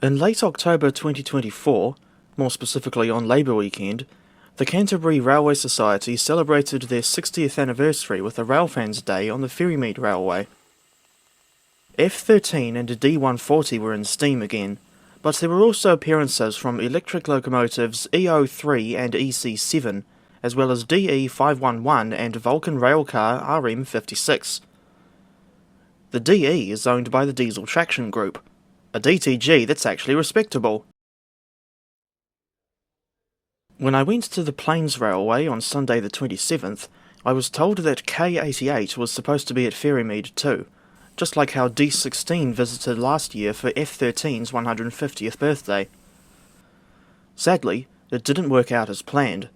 In late October 2024, more specifically on Labour weekend, the Canterbury Railway Society celebrated their 60th anniversary with a Railfans Day on the Ferrymead Railway. F13 and D140 were in steam again, but there were also appearances from electric locomotives EO3 and EC7, as well as DE511 and Vulcan Railcar RM56. The DE is owned by the Diesel Traction Group, a DTG that's actually respectable. When I went to the Plains Railway on Sunday the 27th, I was told that K88 was supposed to be at Ferrymead too, just like how D16 visited last year for F13's 150th birthday. Sadly, it didn't work out as planned.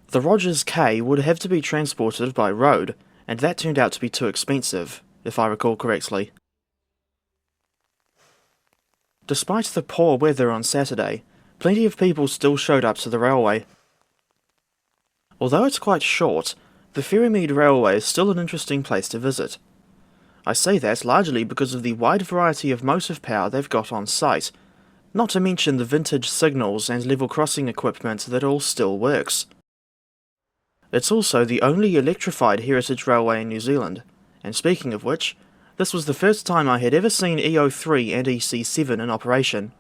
The Rogers K would have to be transported by road, and that turned out to be too expensive, if I recall correctly. Despite the poor weather on Saturday, plenty of people still showed up to the railway. Although it's quite short, the Ferrymead Railway is still an interesting place to visit. I say that largely because of the wide variety of motive power they've got on site, not to mention the vintage signals and level crossing equipment that all still works. It's also the only electrified heritage railway in New Zealand, and speaking of which, this was the first time I had ever seen EO3 and EC7 in operation.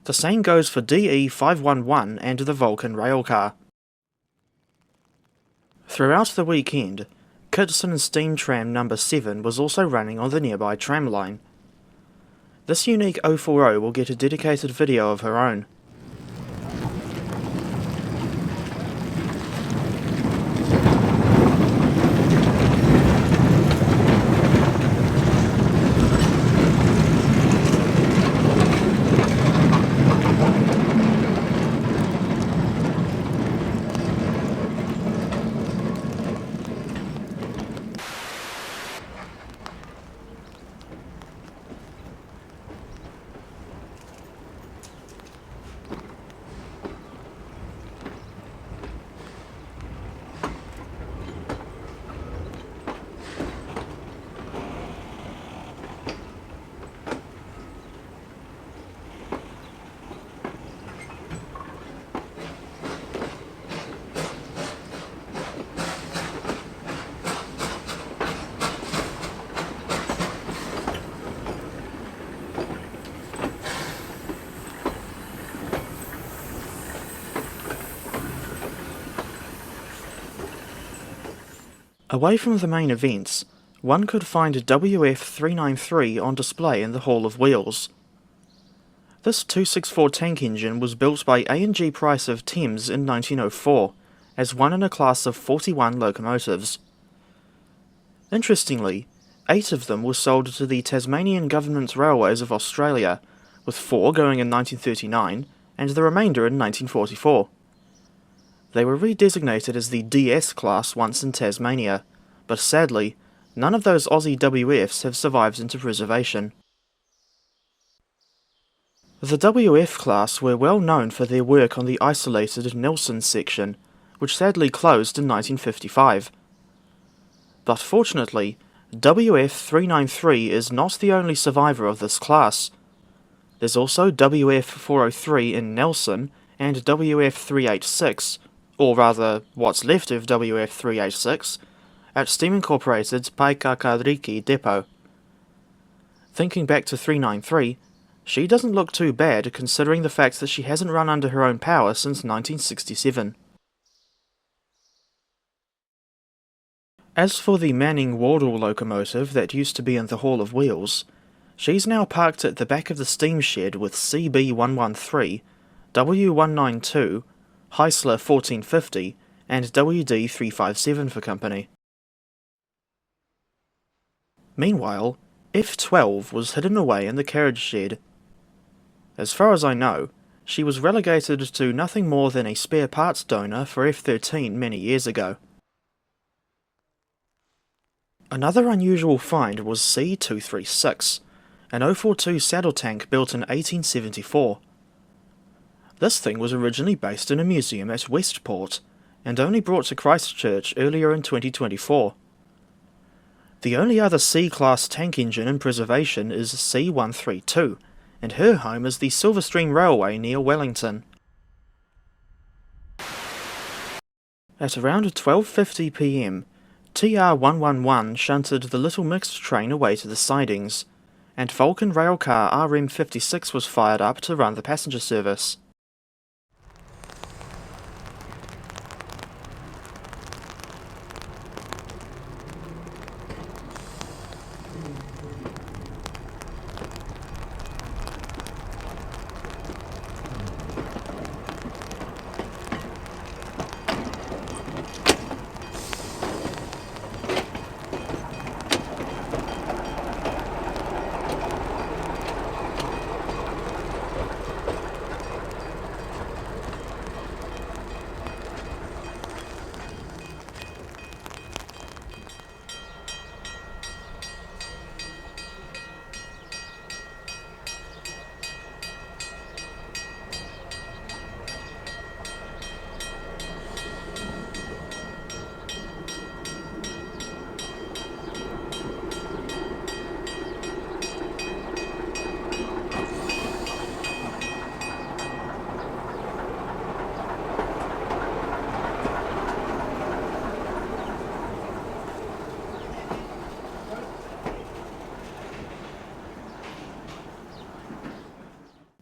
The same goes for DE511 and the Vulcan Railcar. Throughout the weekend, Kitson Steam Tram No. 7 was also running on the nearby tram line. This unique 040 will get a dedicated video of her own. Away from the main events, one could find WF393 on display in the Hall of Wheels. This 264 tank engine was built by A&G Price of Thames in 1904, as one in a class of 41 locomotives. Interestingly, 8 of them were sold to the Tasmanian Government Railways of Australia, with 4 going in 1939 and the remainder in 1944. They were redesignated as the DS class once in Tasmania, but sadly, none of those Aussie WFs have survived into preservation. The WF class were well known for their work on the isolated Nelson section, which sadly closed in 1955. But fortunately, WF393 is not the only survivor of this class. There's also WF403 in Nelson and WF386, or rather, what's left of WF386, at Steam Incorporated's Paikakariki depot. Thinking back to 393, she doesn't look too bad considering the fact that she hasn't run under her own power since 1967. As for the Manning-Wardle locomotive that used to be in the Hall of Wheels, she's now parked at the back of the steam shed with CB113, W192, Heisler 1450 and WD357 for company. Meanwhile, F12 was hidden away in the carriage shed. As far as I know, she was relegated to nothing more than a spare parts donor for F13 many years ago. Another unusual find was C236, an 042 saddle tank built in 1874. This thing was originally based in a museum at Westport, and only brought to Christchurch earlier in 2024. The only other C-class tank engine in preservation is C132, and her home is the Silverstream Railway near Wellington. At around 12:50 p.m, TR111 shunted the little mixed train away to the sidings, and Vulcan Railcar RM 56 was fired up to run the passenger service.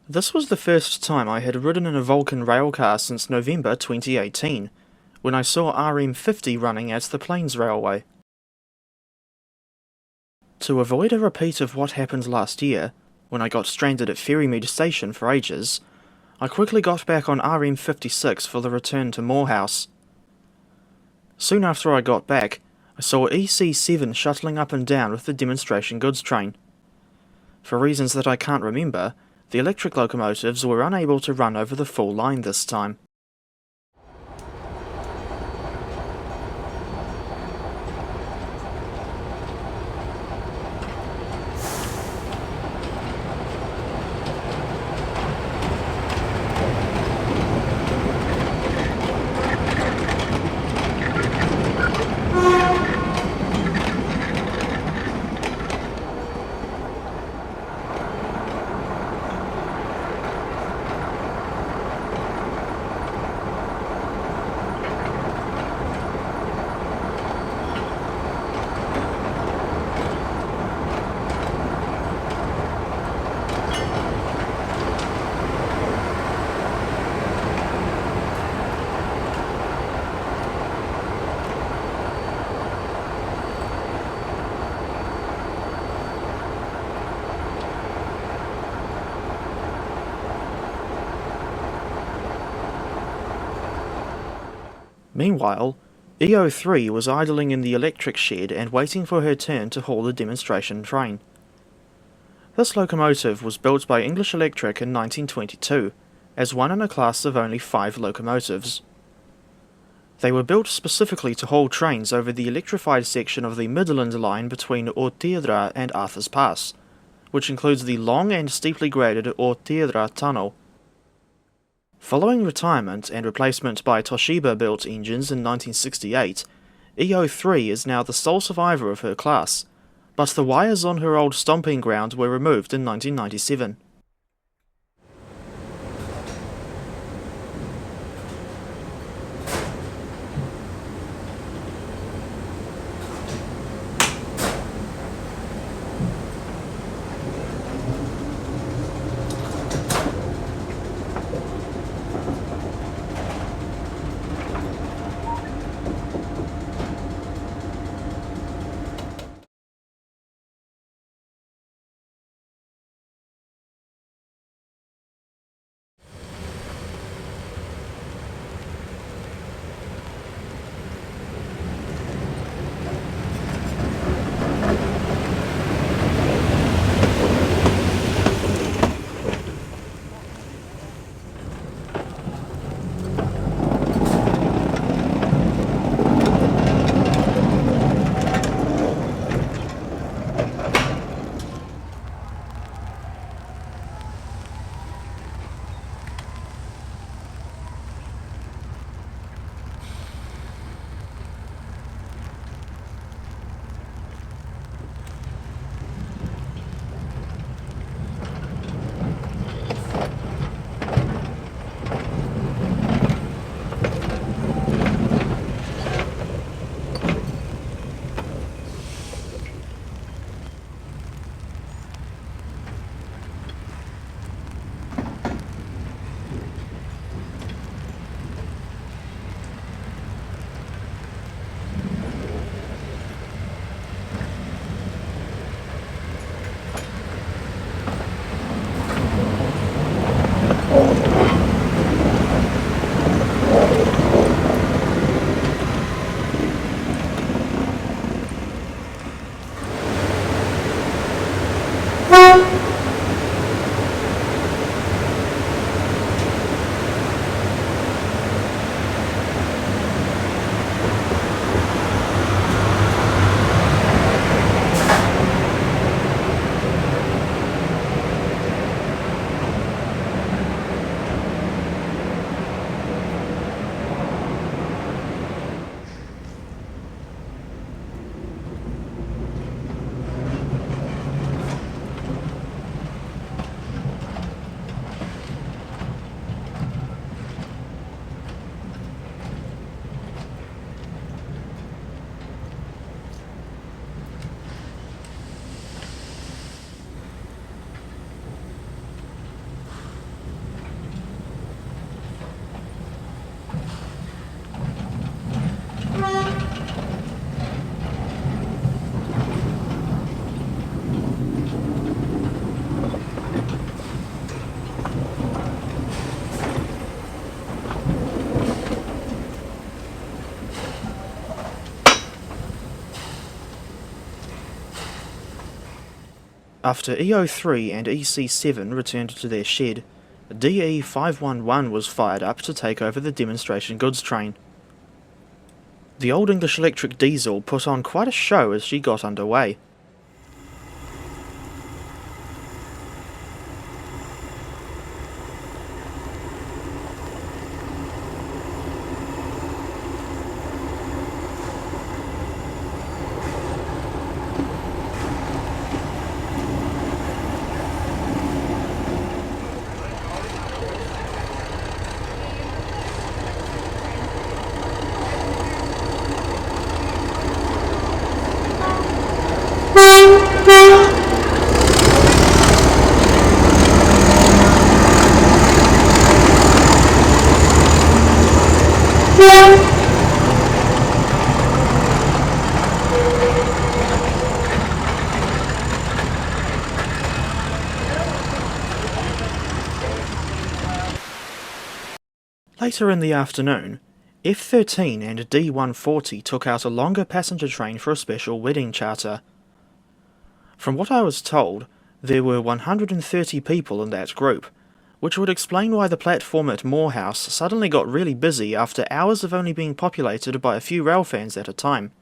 This was the first time I had ridden in a Vulcan railcar since November 2018, when I saw RM50 running at the Plains Railway. To avoid a repeat of what happened last year, when I got stranded at Ferrymead Station for ages, I quickly got back on RM56 for the return to Moorhouse. Soon after I got back, I saw EC7 shuttling up and down with the demonstration goods train. For reasons that I can't remember, the electric locomotives were unable to run over the full line this time. Meanwhile, EO3 was idling in the electric shed and waiting for her turn to haul the demonstration train. This locomotive was built by English Electric in 1922, as one in a class of only 5 locomotives. They were built specifically to haul trains over the electrified section of the Midland line between Ortiedra and Arthur's Pass, which includes the long and steeply graded Ortiedra Tunnel. Following retirement and replacement by Toshiba-built engines in 1968, EO3 is now the sole survivor of her class, but the wires on her old stomping ground were removed in 1997. After EO3 and EC7 returned to their shed, DE511 was fired up to take over the demonstration goods train. The Old English Electric diesel put on quite a show as she got underway. Later in the afternoon, F13 and D140 took out a longer passenger train for a special wedding charter. From what I was told, there were 130 people in that group, which would explain why the platform at Moorhouse suddenly got really busy after hours of only being populated by a few railfans at a time.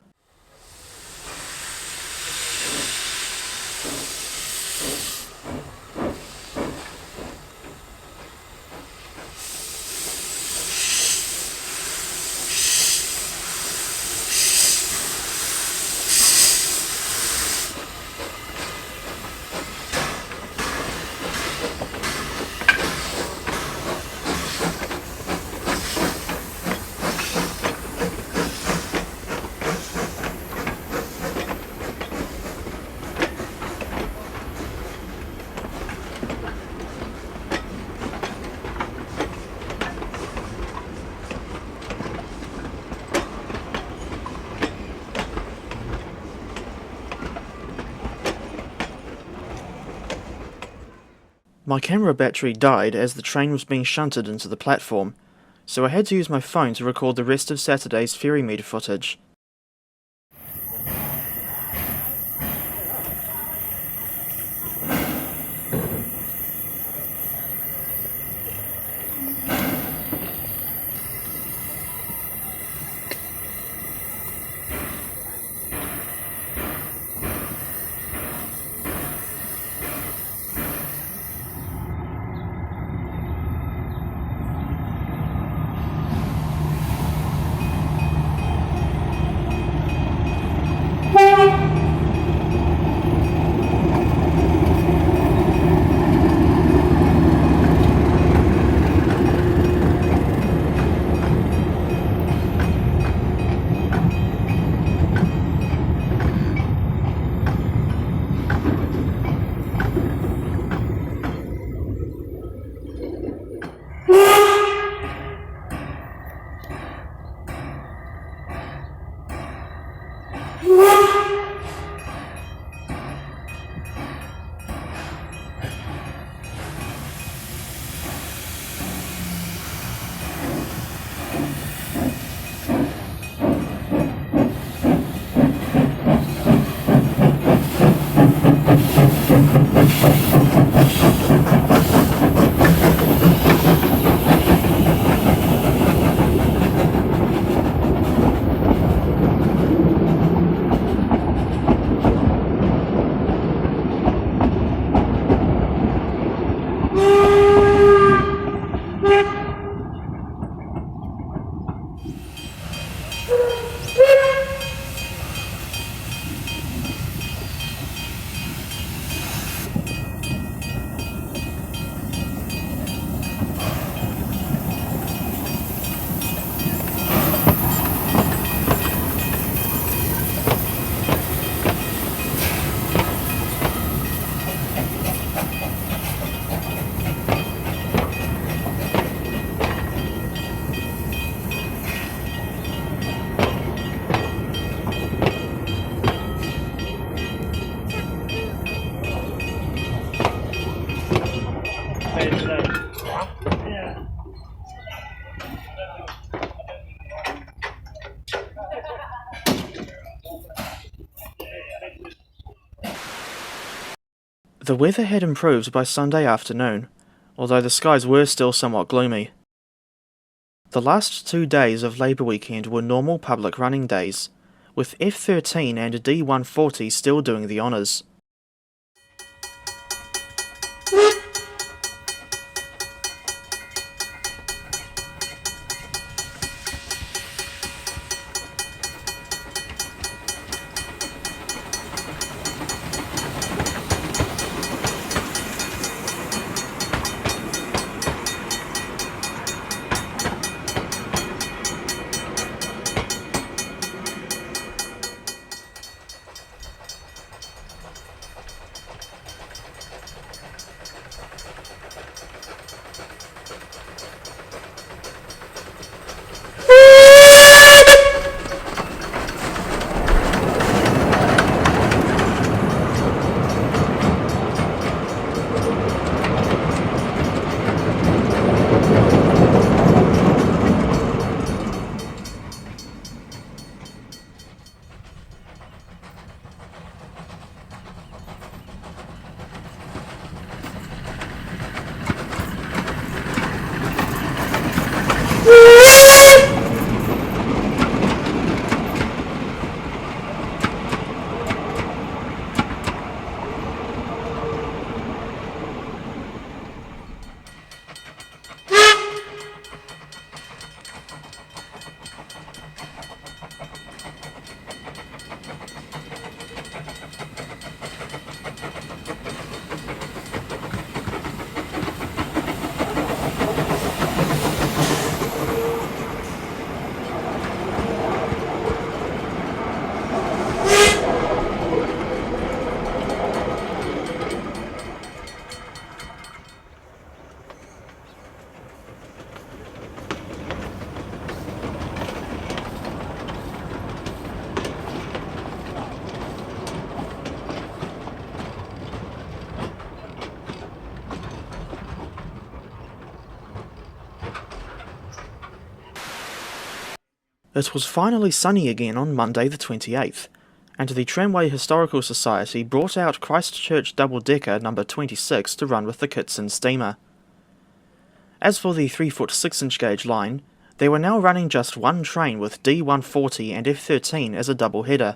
My camera battery died as the train was being shunted into the platform, so I had to use my phone to record the rest of Saturday's Ferrymead footage. The weather had improved by Sunday afternoon, although the skies were still somewhat gloomy. The last 2 days of Labour weekend were normal public running days, with F13 and D140 still doing the honours. It was finally sunny again on Monday the 28th, and the Tramway Historical Society brought out Christchurch double-decker number 26 to run with the Kitson steamer. As for the 3-foot 6-inch gauge line, they were now running just one train with D140 and F13 as a double-header.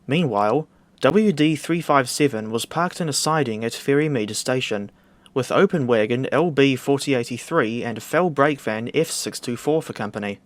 Meanwhile, WD357 was parked in a siding at Ferrymead Station, with open wagon LB4083 and fell brake van F624 for company.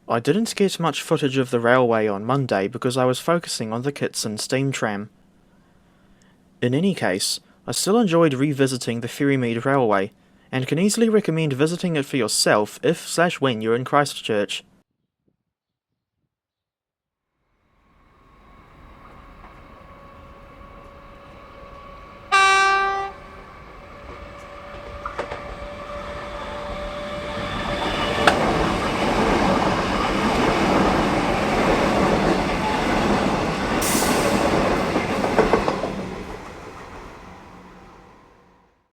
I didn't get much footage of the railway on Monday because I was focusing on the Kitson steam tram. In any case, I still enjoyed revisiting the Ferrymead Railway, and can easily recommend visiting it for yourself if/when you're in Christchurch.